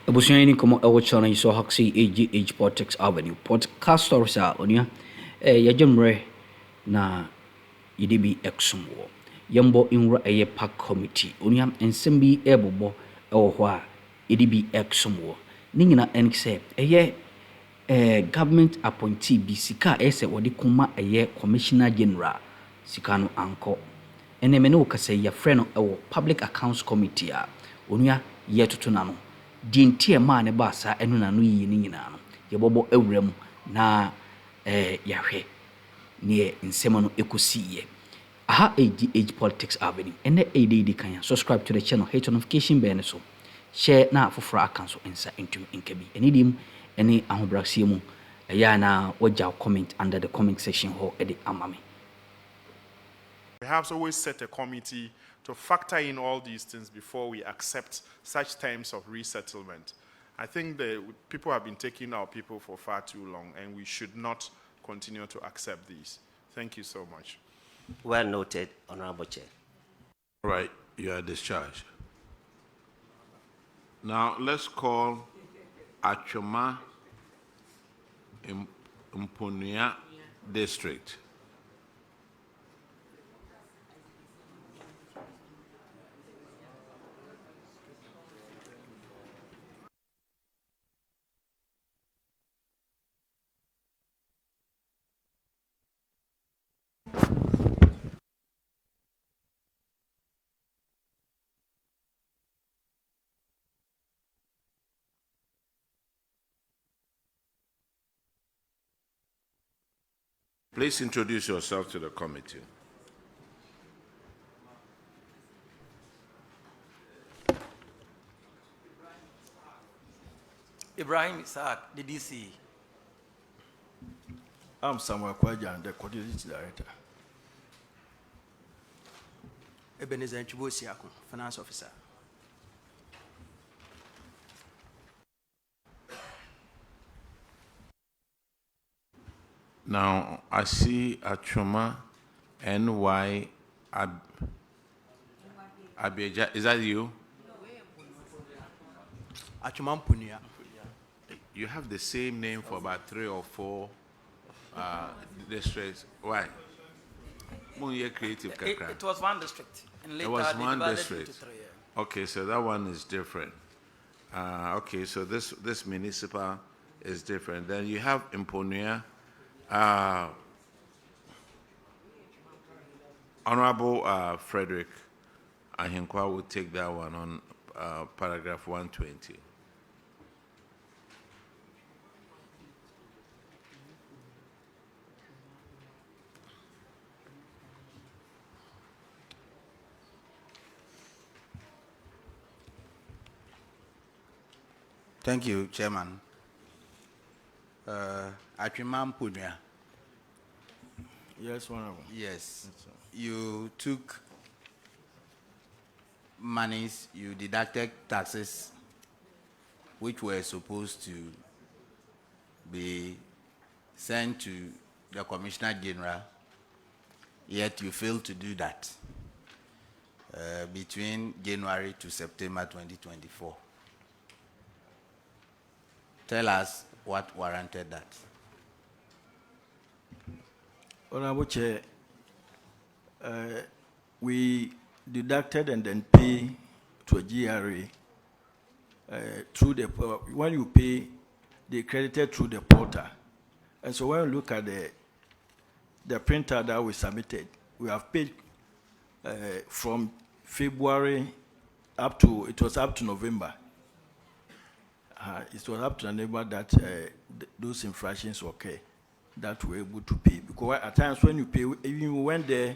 Ebusuani komo ewo channel so haksi AGH Politics Avenue podcast stories a onia yajemre na yidibi exumwo yembo inra eye PAC committee onia ensem bi ebobo ewo ho a yidibi exumwo ni nyina ense eye government appointee bi sika ese wodi kuma eye Commissional General sika no anko ene me ne wokasa ya friend ewo Public Accounts Committee a onia yetoto na no dintie ma ne ba sa enu na no yi ni nyina no ye bobo awuram na yahwe ne nsema no ekosiye aha AGH Politics Avenue ene ADD kan subscribe to the channel, hit notification bell so share na afofra akan so ensa entum enkabi enidim ene ahobrasie mu ya na wajja comment under the comment section ho ede amame. We have always set a committee to factor in all these things before we accept such terms of resettlement. I think that people have been taking our people for far too long, and we should not continue to accept these. Thank you so much. Well noted, Honorable Chair. All right, you are discharged. Now let's call Atwima Mponua District. Please introduce yourself to the committee. Ibrahim Isaac, the DC. I'm Samuel Kwajan, the coordinating director. Ebenezer Chibosiaku, finance officer. Now I see Atwima NY Abieja. Is that you? Atwima Mponua. You have the same name for about 3 or 4 districts. Why? Creative. It was one district. And later it was one divided district. into 3. Okay, so that one is different. Okay, so this municipal is different. Then you have Mponua. Honorable Frederick Ahinkwa will take that one on paragraph 120. Thank you, Chairman. Atwima Mponua. Yes, Honorable. Yes. You took monies, you deducted taxes which were supposed to be sent to the Commissioner General, yet you failed to do that between January to September 2024. Tell us what warranted that. Honorable Chair, we deducted and then pay to a GRA through the, when you pay, they credited through the portal. And so when you look at the printer that we submitted, we have paid from February up to, it was up to November. It was up to November that those infractions occur that we were able to pay. Because at times when you pay, even we went there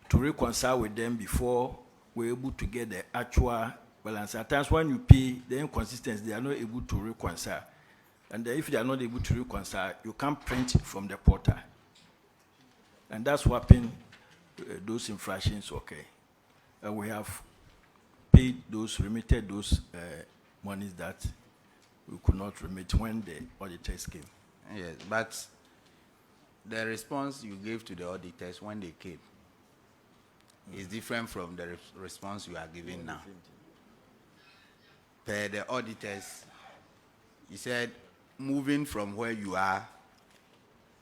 to reconcile with them before we were able to get the actual balance. At times when you pay, the inconsistencies, they are not able to reconcile. And if they are not able to reconcile, you can't print from the portal. And that's what happened, those infractions occur. And we have paid those, remitted those monies that we could not remit when the auditors came. Yes, but the response you gave to the auditors when they came is different from the response you are giving now. Per the auditors, He said, moving from where you are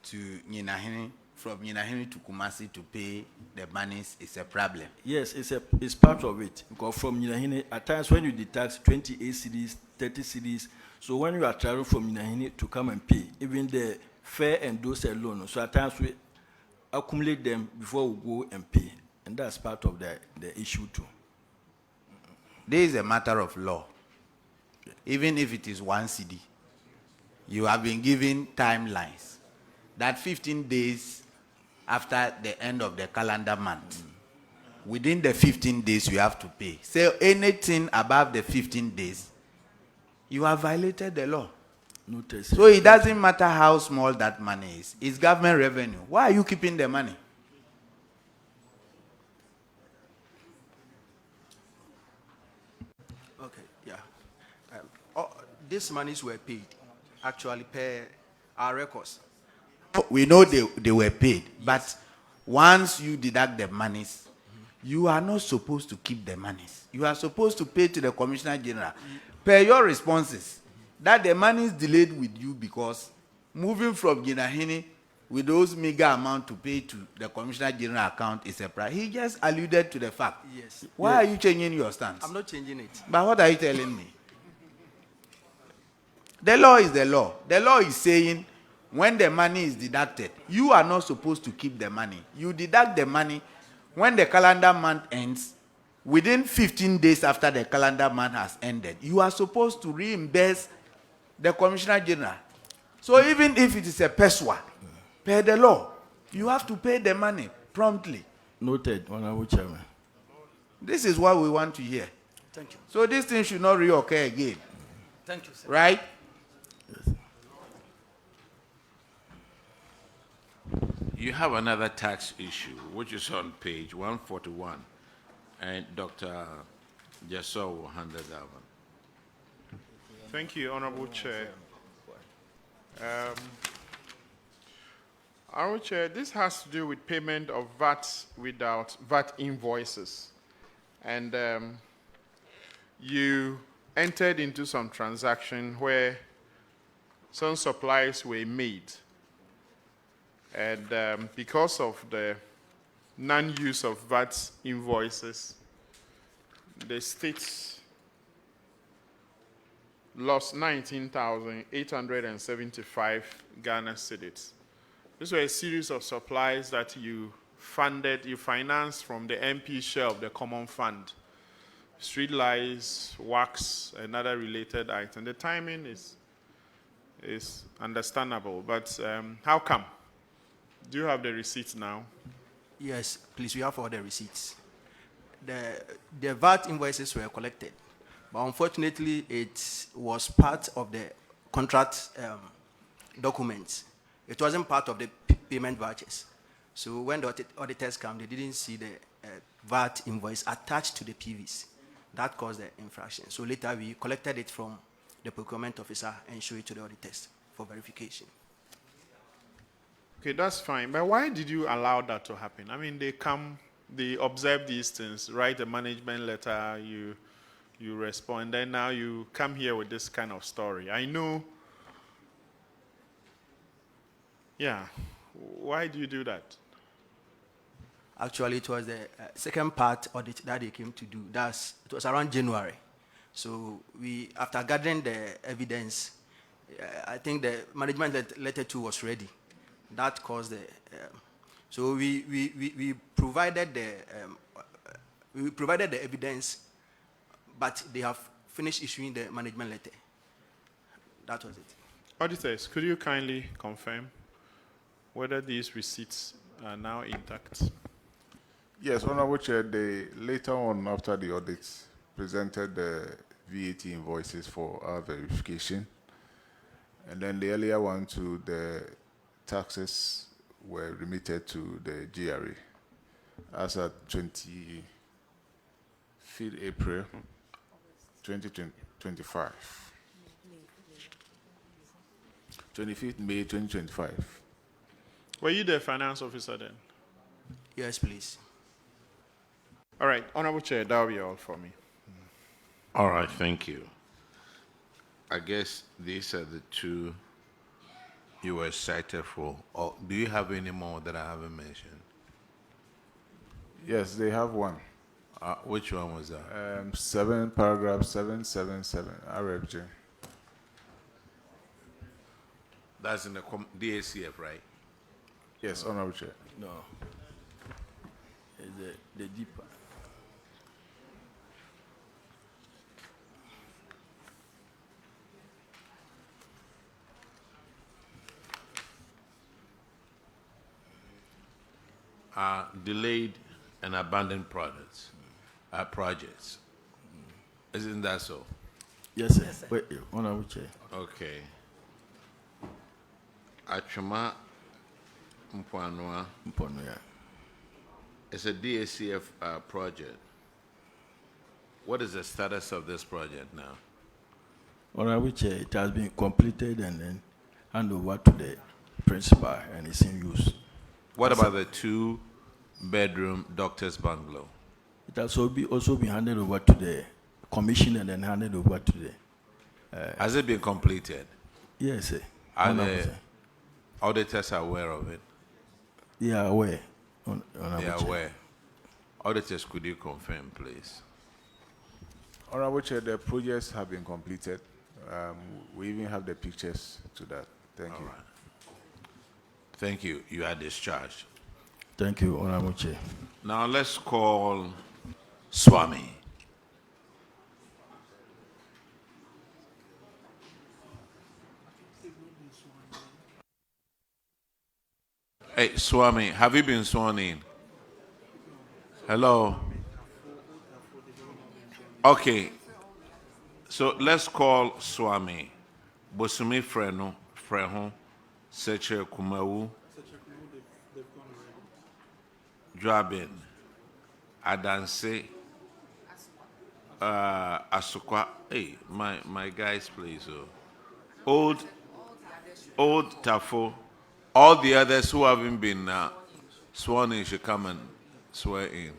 to Nyinahini, from Nyinahini to Kumasi to pay the monies is a problem. Yes, it's part of it. Because from Nyinahini, at times when you deduct 28 cedis, 30 cedis, so when you are traveling from Nyinahini to come and pay, even the fare and those alone, so at times we accumulate them before we go and pay. And that's part of the issue too. This is a matter of law. Even if it is 1 CD, you have been given timelines that 15 days after the end of the calendar month, within the 15 days you have to pay. So anything above the 15 days, you have violated the law. Notice. So it doesn't matter how small that money is. It's government revenue. Why are you keeping the money? Okay, yeah. These monies were paid, actually, per our records. We know they were paid, but once you deduct the monies, you are not supposed to keep the monies. You are supposed to pay to the Commissioner General. Per your responses, that the money is delayed with you because moving from Nyinahini with those meager amount to pay to the Commissioner General account is a price. He just alluded to the fact. Yes. Why are you changing your stance? I'm not changing it. But what are you telling me? The law is the law. The law is saying when the money is deducted, you are not supposed to keep the money. You deduct the money when the calendar month ends. Within 15 days after the calendar month has ended, you are supposed to reimburse the Commissioner General. So even if it is a PESWA, per the law, you have to pay the money promptly. Noted, Honorable Chairman. This is what we want to hear. Thank you. So this thing should not reoccur again. Thank you, sir. Right? You have another tax issue, which is on page 141, and Dr. Jasso will handle that one. Thank you, Honorable Chair. Honorable Chair, this has to do with payment of VAT without VAT invoices. And you entered into some transaction where some supplies were made. And because of the non-use of VAT invoices, the state lost 19,875 Ghana cedis. These were a series of supplies that you financed from the MP share of the common fund. Street lights, wax, and other related items. The timing is understandable, but how come? Do you have the receipts now? Yes, please, we have all the receipts. The VAT invoices were collected, but unfortunately, it was part of the contract documents. It wasn't part of the payment vouchers. So when the auditors come, they didn't see the VAT invoice attached to the PVs. That caused the infraction. So later, we collected it from the procurement officer and showed it to the auditors for verification. Okay, that's fine. But why did you allow that to happen? I mean, they observe these things, write a management letter, you respond, then now you come here with this kind of story. I know. Yeah. Why do you do that? Actually, it was the second part audit that they came to do. It was around January. So after gathering the evidence, I think the management letter 2 was ready. That caused the. So we provided the evidence, but they have finished issuing the management letter. That was it. Auditors, could you kindly confirm whether these receipts are now intact? Yes, Honorable Chair, later on after the audits presented the VAT invoices for our verification, and then the earlier one to the taxes were remitted to the GRA as at 25th April 2025. 25th May 2025. Were you the finance officer then? Yes, please. All right, Honorable Chair, that will be all for me. All right, thank you. I guess these are the two you were cited for. Or do you have any more that I haven't mentioned? Yes, they have one. Which one was that? Paragraph 777, RFG. That's in the DACF, right? Yes, Honorable Chair. No. It's the deeper. Delayed and abandoned projects. Isn't that so? Yes, sir. Yes, sir. Wait, Honorable Chair. Okay. Atwima Mponua. Mponua. It's a DACF project. What is the status of this project now? Honorable Chair, it has been completed and then handed over to the principal and it's in use. What about the 2-bedroom doctor's bungalow? It has also been handed over to the commission and then handed over to the... Has it been completed? Yes, sir. Are the auditors aware of it? They are aware. They are aware. Auditors, could you confirm, please? Honorable Chair, the projects have been completed. We even have the pictures to that. Thank you. Right. Thank you. You are discharged. Thank you, Honorable Chair. Now let's call Suame. Hey, Suame, have you been sworn in? Hello? Okay. So let's call Suame. Bosumi Freho, Seche Kumawu, Joabin, Adanse, Asukwa. Hey, my guys, please. Old Tafo. All the others who haven't been sworn in should come and swear in.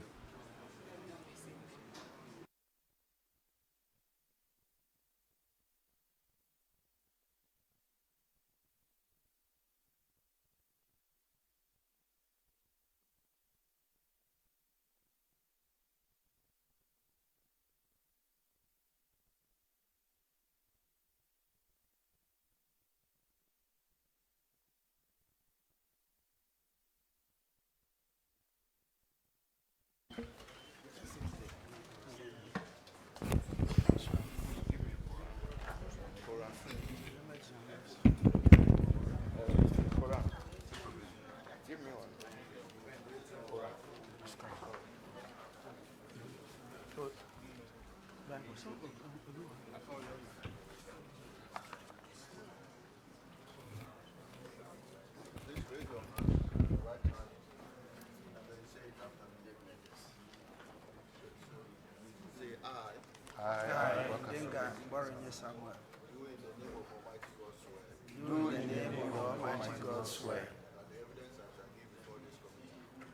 Do in the name of Almighty God swear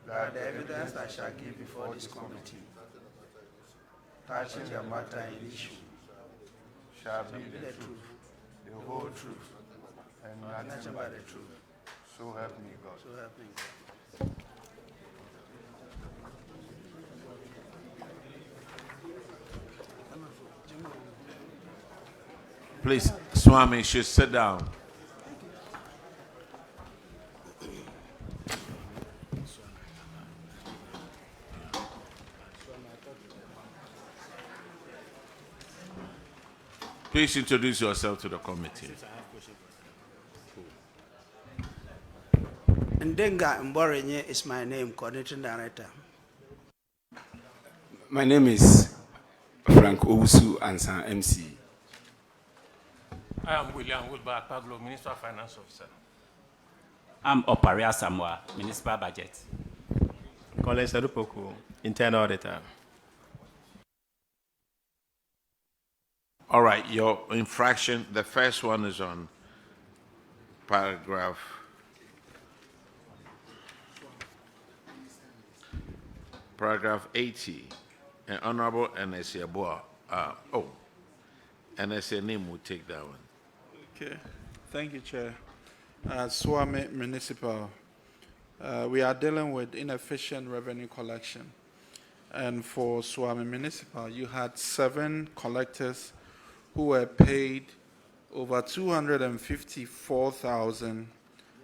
that the evidence I shall give before this committee touching the matter in issue shall be the truth, the whole truth, and nothing but the truth. So help me God. So help me God. Please, Swami should sit down. Please introduce yourself to the committee. Ndenga Mborenye is my name, Coordinating Director. My name is Frank Owusu Ansan, MC. I am William Wilbur Pablo, Minister of Finance Officer. I'm Oparia Samoa, Municipal Budget. Colin Sadupoku, Internal Auditor. All right, your infraction, the first one is on paragraph 80. And Honorable N.S. Yabua. NSNM will take that one. Okay, thank you, Chair. Suame Municipal. We are dealing with inefficient revenue collection. And for Suame Municipal, you had 7 collectors who were paid over 254,000,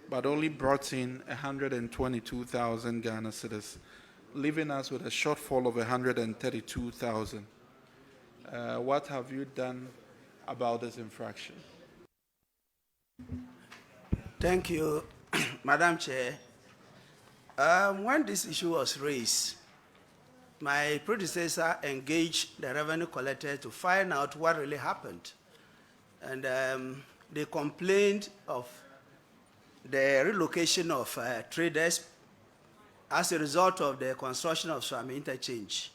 but only brought in 122,000 Ghana cedis, leaving us with a shortfall of 132,000. What have you done about this infraction? Thank you, Madam Chair. When this issue was raised, my predecessor engaged the revenue collector to find out what really happened. And they complained of the relocation of traders as a result of the construction of Suame Interchange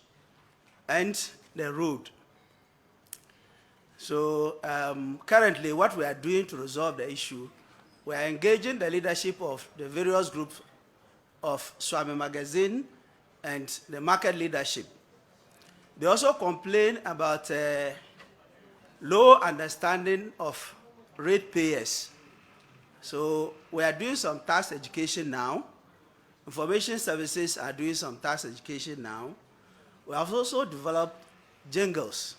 and the road. So currently what we are doing to resolve the issue, we are engaging the leadership of the various groups of Suame Magazine and the market leadership. They also complain about low understanding of ratepayers. So we are doing some tax education now. Information services are doing some tax education now. We have also developed jingles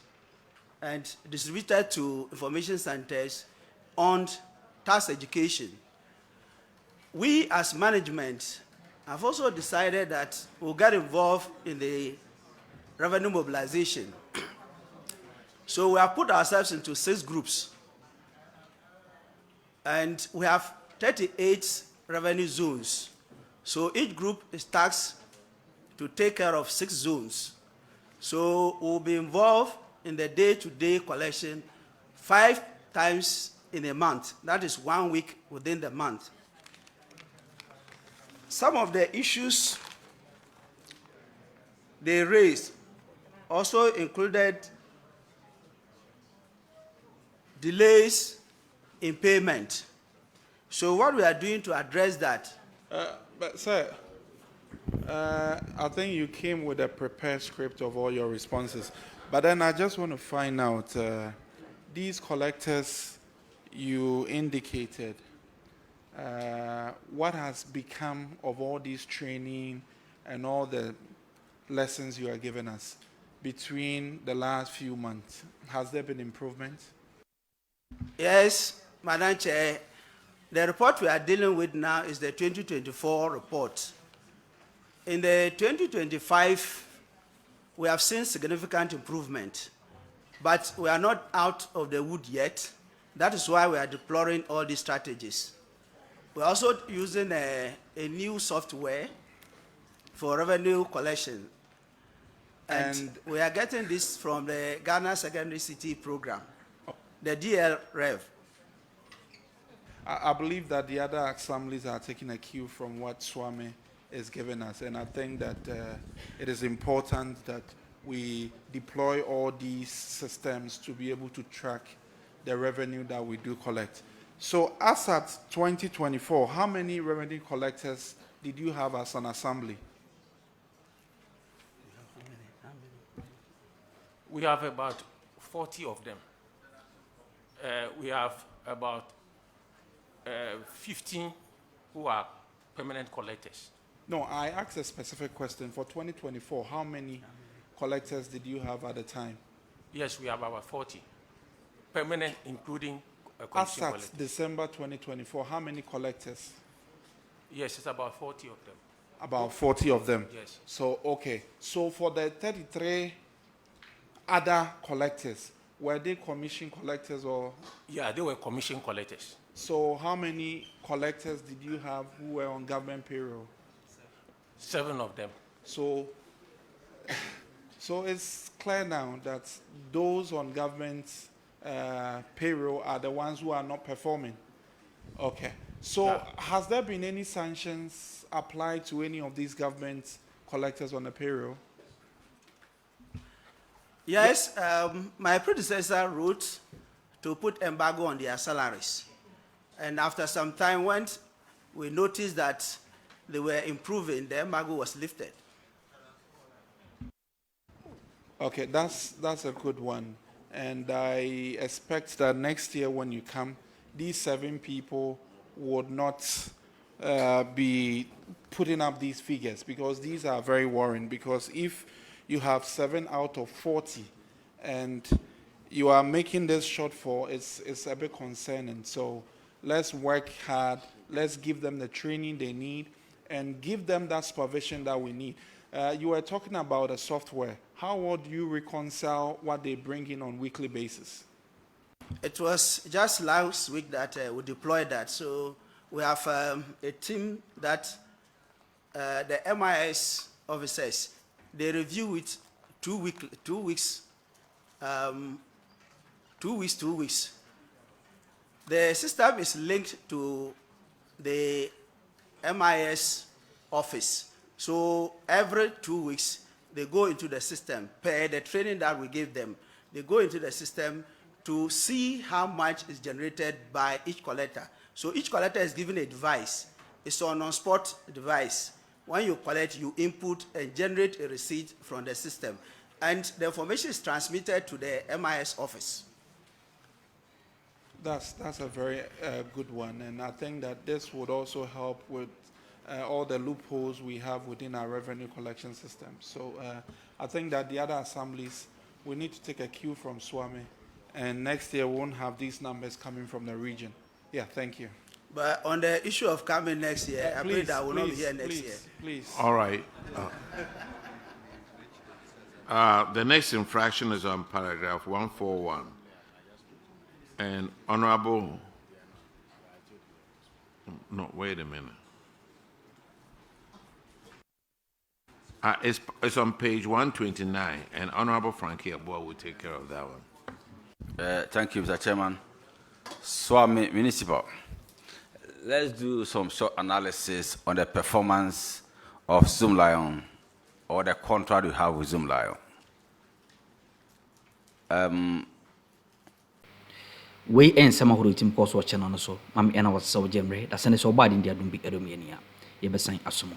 and distributed to information centers on tax education. We as management have also decided that we'll get involved in the revenue mobilization. So we have put ourselves into 6 groups. And we have 38 revenue zones. So each group is tasked to take care of 6 zones. So we'll be involved in the day-to-day collection 5 times in a month. That is 1 week within the month. Some of the issues they raised also included delays in payment. So what we are doing to address that? But sir, I think you came with a prepared script of all your responses. But then I just want to find out, these collectors you indicated, what has become of all this training and all the lessons you are giving us between the last few months? Has there been improvement? Yes, Madam Chair. The report we are dealing with now is the 2024 report. In the 2025, we have seen significant improvement, but we are not out of the wood yet. That is why we are deploying all these strategies. We're also using a new software for revenue collection. And we are getting this from the Ghana Secondary City Program, the DLREV. I believe that the other assemblies are taking a cue from what Suame is giving us, and I think that it is important that we deploy all these systems to be able to track the revenue that we do collect. So as at 2024, how many revenue collectors did you have as an assembly? We have about 40 of them. We have about 15 who are permanent collectors. No, I asked a specific question. For 2024, how many collectors did you have at the time? Yes, we have about 40. Permanent, including as at December 2024, how many collectors? Yes, it's about 40 of them. About 40 of them? Yes. So, okay. So for the 33 other collectors, were they commission collectors or? Yeah, they were commission collectors. So how many collectors did you have who were on government payroll? 7 of them. So it's clear now that those on government payroll are the ones who are not performing. Okay. So has there been any sanctions applied to any of these government collectors on the payroll? Yes, my predecessor wrote to put embargo on their salaries. And after some time went, we noticed that they were improving, the embargo was lifted. Okay, that's a good one. And I expect that next year when you come, these 7 people would not be putting up these figures, because these are very worrying. Because if you have 7 out of 40 and you are making this shortfall, it's a bit concerning. So let's work hard, let's give them the training they need, and give them that supervision that we need. You were talking about a software. How would you reconcile what they bring in on a weekly basis? It was just last week that we deployed that. So we have a team that the MIS officers, they review it 2 weeks. The system is linked to the MIS office. So every 2 weeks, they go into the system, per the training that we give them. They go into the system to see how much is generated by each collector. So each collector is given a device. It's an on-spot device. When you collect, you input and generate a receipt from the system. And the information is transmitted to the MIS office. That's a very good one. And I think that this would also help with all the loopholes we have within our revenue collection system. So I think that the other assemblies, we need to take a cue from Suame, and next year we won't have these numbers coming from the region. Yeah, thank you. But on the issue of coming next year, I pray that I will not be here next year. Please. All right. The next infraction is on paragraph 141. And Honorable, no, wait a minute. It's on page 129, and Honorable Frankie Aboa will take care of that one. Thank you, Mr. Chairman. Suame Municipal. Let's do some short analysis on the performance of Zoom Lion, or the contract we have with Zoom Lion. We and some who team course watching on so. Mami and I was so generous. That's an so bad in the Dumbi Edomiania. Yebesan Asumo.